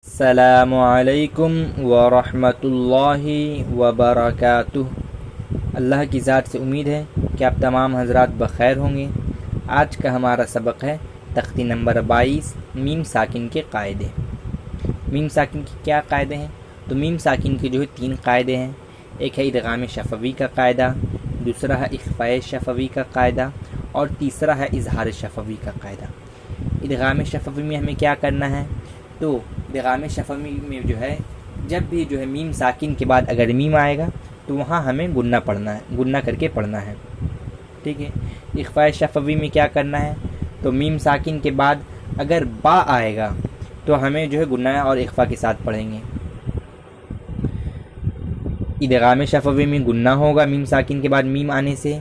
السلام علیکم ورحمۃ اللہ وبرکاتہ۔ اللہ کی ذات سے امید ہے کہ آپ تمام حضرات بخیر ہوں گے۔ آج کا ہمارا سبق ہے تختی نمبر 22 میم ساکن کے قاعدے۔ میم ساکن کے کیا قاعدے ہیں؟ تو میم ساکن کے جو ہے 3 قاعدے ہیں۔ ایک ہے ادغام شفوی کا قاعدہ، دوسرا ہے اخفاء شفوی کا قاعدہ، اور تیسرا ہے اظہار شفوی کا قاعدہ۔ ادغام شفوی میں ہمیں کیا کرنا ہے؟ تو ادغام شفوی میں جو ہے جب بھی جو ہے میم ساکن کے بعد اگر میم آئے گا تو وہاں ہمیں گننا پڑھنا ہے، گننا کر کے پڑھنا ہے، ٹھیک ہے۔ اخفاء شفوی میں کیا کرنا ہے؟ تو میم ساکن کے بعد اگر با آئے گا تو ہمیں جو ہے گننا اور اخفاء کے ساتھ پڑھیں گے۔ ادغام شفوی میں گننا ہوگا میم ساکن کے بعد میم آنے سے۔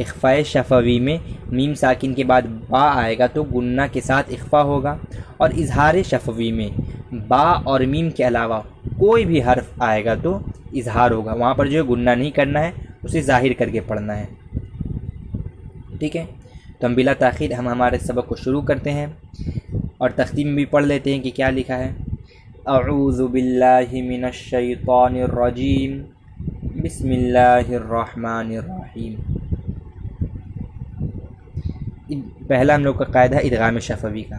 اخفاء شفوی میں میم ساکن کے بعد با آئے گا تو گننا کے ساتھ اخفاء ہوگا، اور اظہار شفوی میں با اور میم کے علاوہ کوئی بھی حرف آئے گا تو اظہار ہوگا، وہاں پر جو ہے گننا نہیں کرنا ہے، اسے ظاہر کر کے پڑھنا ہے، ٹھیک ہے۔ تو ہم بلا تاخیر ہمارے سبق کو شروع کرتے ہیں اور تختی میں بھی پڑھ لیتے ہیں کہ کیا لکھا ہے۔ اعوذ باللہ من الشیطان الرجیم، بسم اللہ الرحمن الرحیم۔ پہلا ہم لوگ کا قاعدہ ہے ادغام شفوی کا۔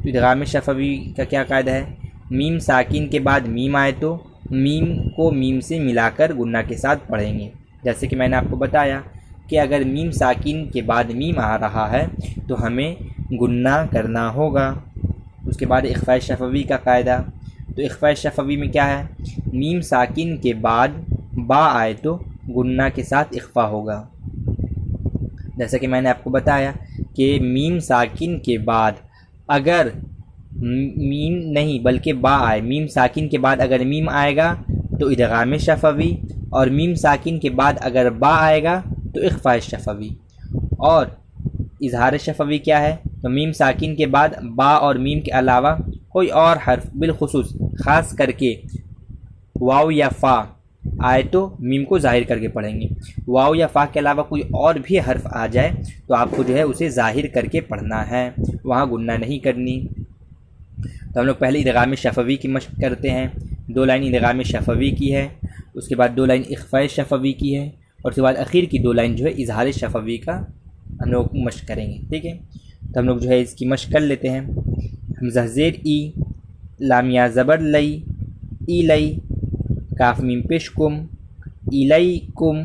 تو ادغام شفوی کا کیا قاعدہ ہے؟ میم ساکن کے بعد میم آئے تو میم کو میم سے ملا کر گننا کے ساتھ پڑھیں گے، جیسے کہ میں نے آپ کو بتایا کہ اگر میم ساکن کے بعد میم آ رہا ہے تو ہمیں گننا کرنا ہوگا۔ اس کے بعد اخفاء شفوی کا قاعدہ۔ تو اخفاء شفوی میں کیا ہے؟ میم ساکن کے بعد با آئے تو گننا کے ساتھ اخفاء ہوگا، جیسا کہ میں نے آپ کو بتایا کہ میم ساکن کے بعد اگر میم نہیں بلکہ با آئے، میم ساکن کے بعد اگر میم آئے گا تو ادغام شفوی، اور میم ساکن کے بعد اگر با آئے گا تو اخفاء شفوی۔ اور اظہار شفوی کیا ہے؟ تو میم ساکن کے بعد با اور میم کے علاوہ کوئی اور حرف، بالخصوص خاص کر کے واو یا فا آئے تو میم کو ظاہر کر کے پڑھیں گے۔ واو یا فا کے علاوہ کوئی اور بھی حرف آ جائے تو آپ کو جو ہے اسے ظاہر کر کے پڑھنا ہے، وہاں گننا نہیں کرنی۔ تو ہم لوگ پہلے ادغام شفوی کی مشق کرتے ہیں۔ 2 لائن ادغام شفوی کی ہے، اس کے بعد 2 لائن اخفاء شفوی کی ہے، اور اس کے بعد اخیر کی 2 لائن جو ہے اظہار شفوی کا ہم لوگ مشق کریں گے، ٹھیک ہے۔ تو ہم لوگ جو ہے اس کی مشق کر لیتے ہیں۔ حمزہ زیر ای، لام یا زبر لئی، ای لئی، کاف میم پیش کم، الیکم،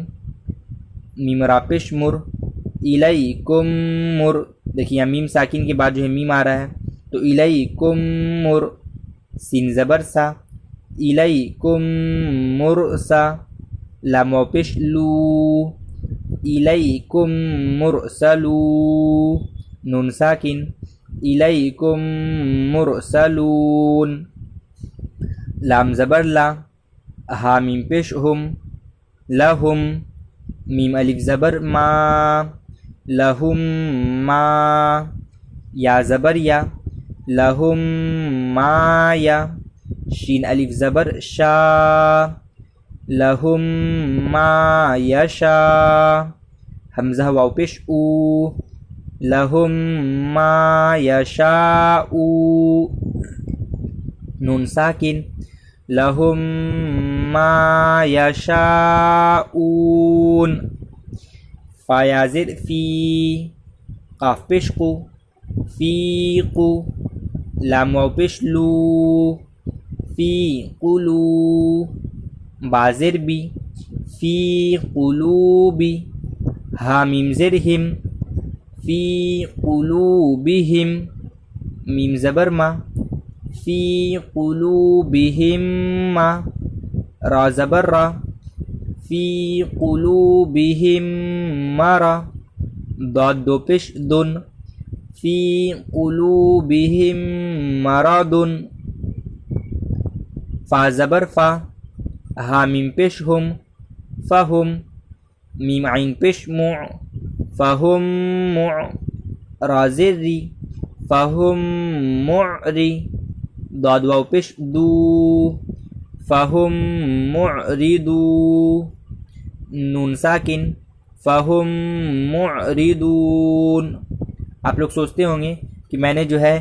میم را پیش مر، الیکم مر۔ دیکھیے یہاں میم ساکن کے بعد جو ہے میم آ رہا ہے تو الیکم مر، سین زبر سا، الیکم مرسا، لام واو پیش لو، الیکم مرسلو، نون ساکن، الیکم مرسلون، لام زبر لا، ہا میم پیش ہم، لہم، میم الف زبر ما، لہم ما، یا زبر یا، لہم ما یا، شین الف زبر شا، لہم ما یشا، حمزہ واو پیش او، لہم ما یشاء، نون ساکن، لہم ما یشاءون، فا یا زیر فی، قاف پیش قو، فی قو، لام واو پیش لو، فی قلو، با زیر بی، فی قلوبی، ہا میم زیر ہم، فی قلوبہم، میم زبر ما، فی قلوبہم ما، را زبر را، فی قلوبہم مرا، ضاد 2 پیش دن، فی قلوبہم مرض، فا زبر فا، ہا میم پیش ہم، فہم، میم عین پیش مع، فہم مع، را زیر ری، فہم معری، ضاد واو پیش دو، فہم معرضو، نون ساکن، فہم معرضون۔ آپ لوگ سوچتے ہوں گے کہ میں نے جو ہے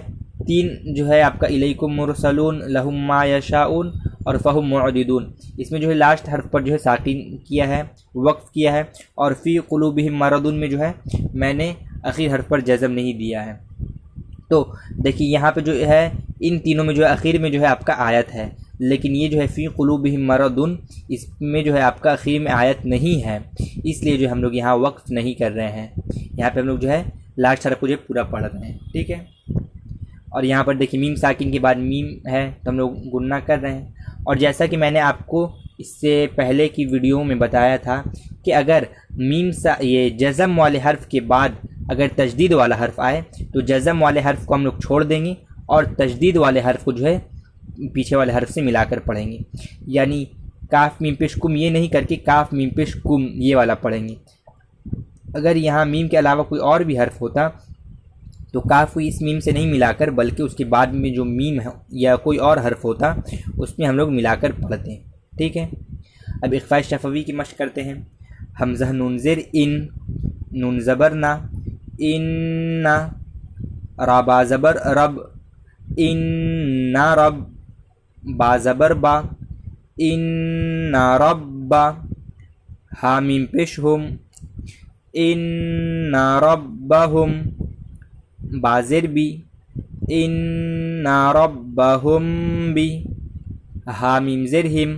تین جو ہے آپ کا الیکم مرسلون، لہم ما یشاؤون اور فہم معرضون، اس میں جو ہے لاسٹ حرف پر جو ہے ساکن کیا ہے، وقف کیا ہے، اور فی قلوبہم مرض میں جو ہے میں نے اخیر حرف پر جزم نہیں دیا ہے۔ تو دیکھیے یہاں پہ جو ہے ان تینوں میں جو ہے اخیر میں جو ہے آپ کا آیت ہے، لیکن یہ جو ہے فی قلوبہم مرض اس میں جو ہے آپ کا اخیر میں آیت نہیں ہے، اس لیے جو ہم لوگ یہاں وقف نہیں کر رہے ہیں، یہاں پہ ہم لوگ جو ہے لاسٹ حرف کو جو ہے پورا پڑھ رہے ہیں، ٹھیک ہے۔ اور یہاں پر دیکھیے میم ساکن کے بعد میم ہے تو ہم لوگ گننا کر رہے ہیں، اور جیسا کہ میں نے آپ کو اس سے پہلے کی ویڈیو میں بتایا تھا کہ اگر یہ جزم والے حرف کے بعد اگر تجدید والا حرف آئے تو جزم والے حرف کو ہم لوگ چھوڑ دیں گے اور تجدید والے حرف کو جو ہے پیچھے والے حرف سے ملا کر پڑھیں گے، یعنی کاف میم پیش کم یہ نہیں کر کے کاف میم پیش کم یہ والا پڑھیں گے۔ اگر یہاں میم کے علاوہ کوئی اور بھی حرف ہوتا تو کاف کو اس میم سے نہیں ملا کر بلکہ اس کے بعد میں جو میم ہے یا کوئی اور حرف ہوتا اس میں ہم لوگ ملا کر پڑھتے ہیں، ٹھیک ہے۔ اب اخفاء شفوی کی مشق کرتے ہیں۔ حمزہ نون زیر ان، نون زبر نا، ان، را با زبر رب، ان رب، با زبر با، ان رب، ہا میم پیش ہم، ان ربہم، با زیر بی، ان ربہم بی، ہا میم زیر ہم،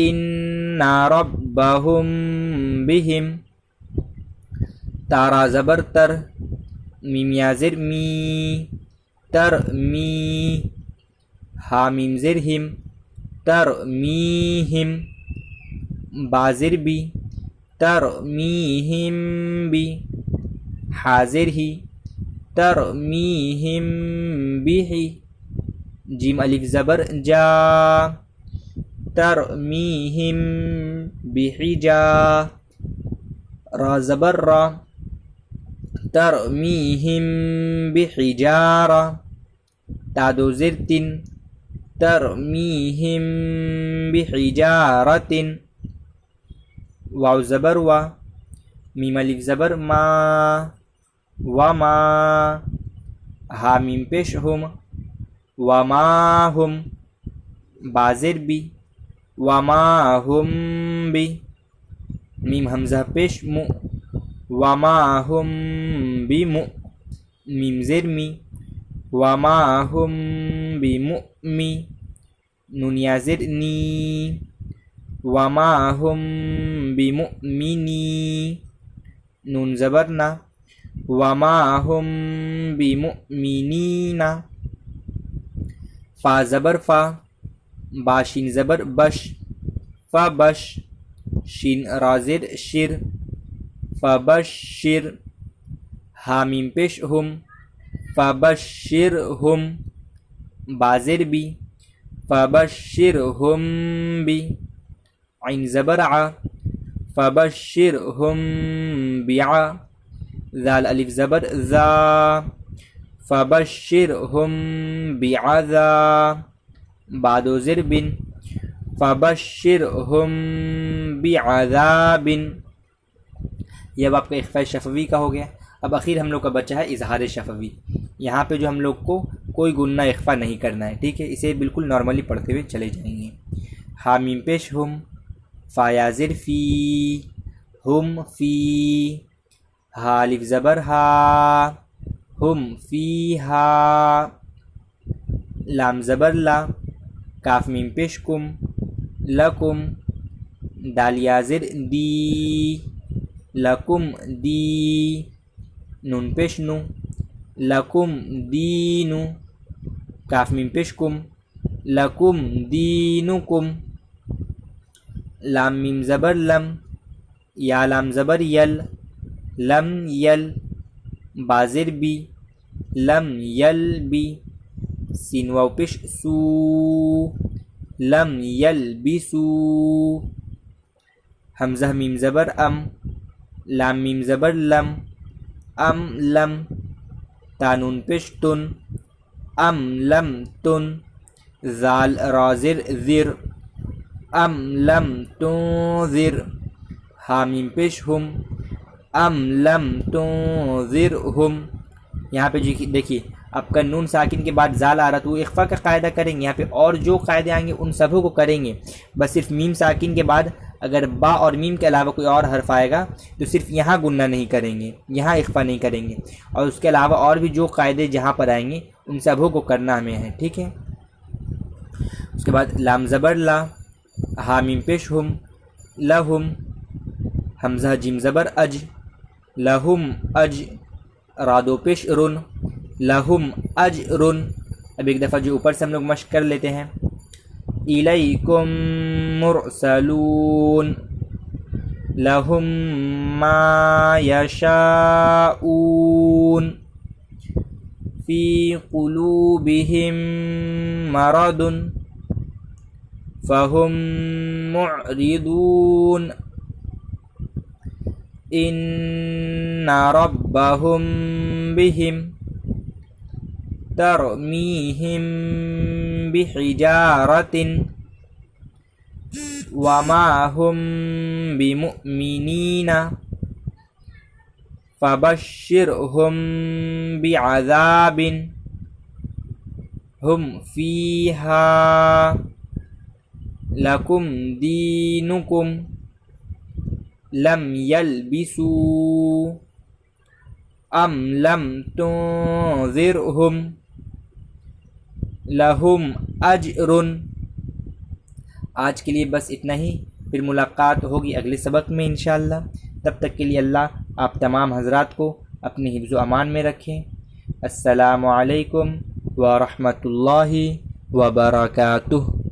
ان ربہم بہم، تارا زبر تر، میم یا زیر می، تر می، ہا میم زیر ہم، تر میہم، با زیر بی، تر میہم بی، ہا زیر ہی، تر میہم بہی، جیم الف زبر جا، تر میہم بحجا، را زبر را، تر میہم بحجارہ، تا دو زیر تن، تر میہم بحجارۃ، واو زبر وا، میم الف زبر ما، وما، ہا میم پیش ہم، وما ہم، با زیر بی، وما ہم بی، میم حمزہ پیش مو، وما ہم بمؤ، میم زیر می، وما ہم بمؤمی، نون یا زیر نی، وما ہم بمؤمنی، نون زبر نا، وما ہم بمؤمنین، فا زبر فا، با شین زبر بش، فبش، شین را زیر شر، فبشر، ہا میم پیش ہم، فبشرہم، با زیر بی، فبشرہم بی، عین زبر ع، فبشرہم بعا، ذال الف زبر ذا، فبشرہم بعذا، با دو زیر بن، فبشرہم بعذاب۔ یہ اب آپ کا اخفاء شفوی کا ہو گیا۔ اب اخیر ہم لوگ کا بچہ ہے اظہار شفوی، یہاں پہ جو ہم لوگ کو کوئی گننا اخفاء نہیں کرنا ہے، ٹھیک ہے، اسے بالکل نارملی پڑھتے ہوئے چلے جائیں گے۔ ہا میم پیش ہم، فا یا زیر فی، ہم فی، ہا الف زبر ہا، ہم فی ہا، لام زبر لا، کاف میم پیش کم، لکم، دال یا زیر دی، لکم دی، نون پیش نو، لکم دینو، کاف میم پیش کم، لکم دینکم، لام میم زبر لم، یا لام زبر یل، لم یل، با زیر بی، لم یل بی، سین واو پیش سو، لم یل بسو، حمزہ میم زبر ام، لام میم زبر لم، ام لم، تانون پیش تن، ام لم تن، ذال را زر ذر، ام لم تنذر، ہا میم پیش ہم، ام لم تنذرہم۔ یہاں پہ دیکھیے آپ کا نون ساکن کے بعد زال آ رہا تو وہ اخفا کا قاعدہ کریں گے، یہاں پہ اور جو قاعدے آئیں گے ان سبوں کو کریں گے، بس صرف میم ساکن کے بعد اگر با اور میم کے علاوہ کوئی اور حرف آئے گا تو صرف یہاں گننا نہیں کریں گے، یہاں اخفا نہیں کریں گے، اور اس کے علاوہ اور بھی جو قاعدے جہاں پر آئیں گے ان سبوں کو کرنا ہمیں ہے، ٹھیک ہے۔ اس کے بعد لام زبر لا، ہا میم پیش ہم، لہم، حمزہ جیم زبر اج، لہم اج، رادو پیش رن، لہم اجرن۔ اب ایک دفعہ جو اوپر سے ہم لوگ مشق کر لیتے ہیں، الیکم مرسلون، لہم ما یشاؤون، فی قلوبہم مرض فہم معرضون، ان ربہم بہم ترمیہم بحجارۃ وما ہم بمؤمنین فبشرہم بعذاب ہم فیہا لکم دینکم لم یلبسوا ام لم تنذرہم لہم اجر۔ آج کے لیے بس اتنا ہی، پھر ملاقات ہوگی اگلے سبق میں انشاءاللہ۔ تب تک کے لیے اللہ آپ تمام حضرات کو اپنے حفظ و امان میں رکھیں۔ السلام علیکم ورحمۃ اللہ وبرکاتہ۔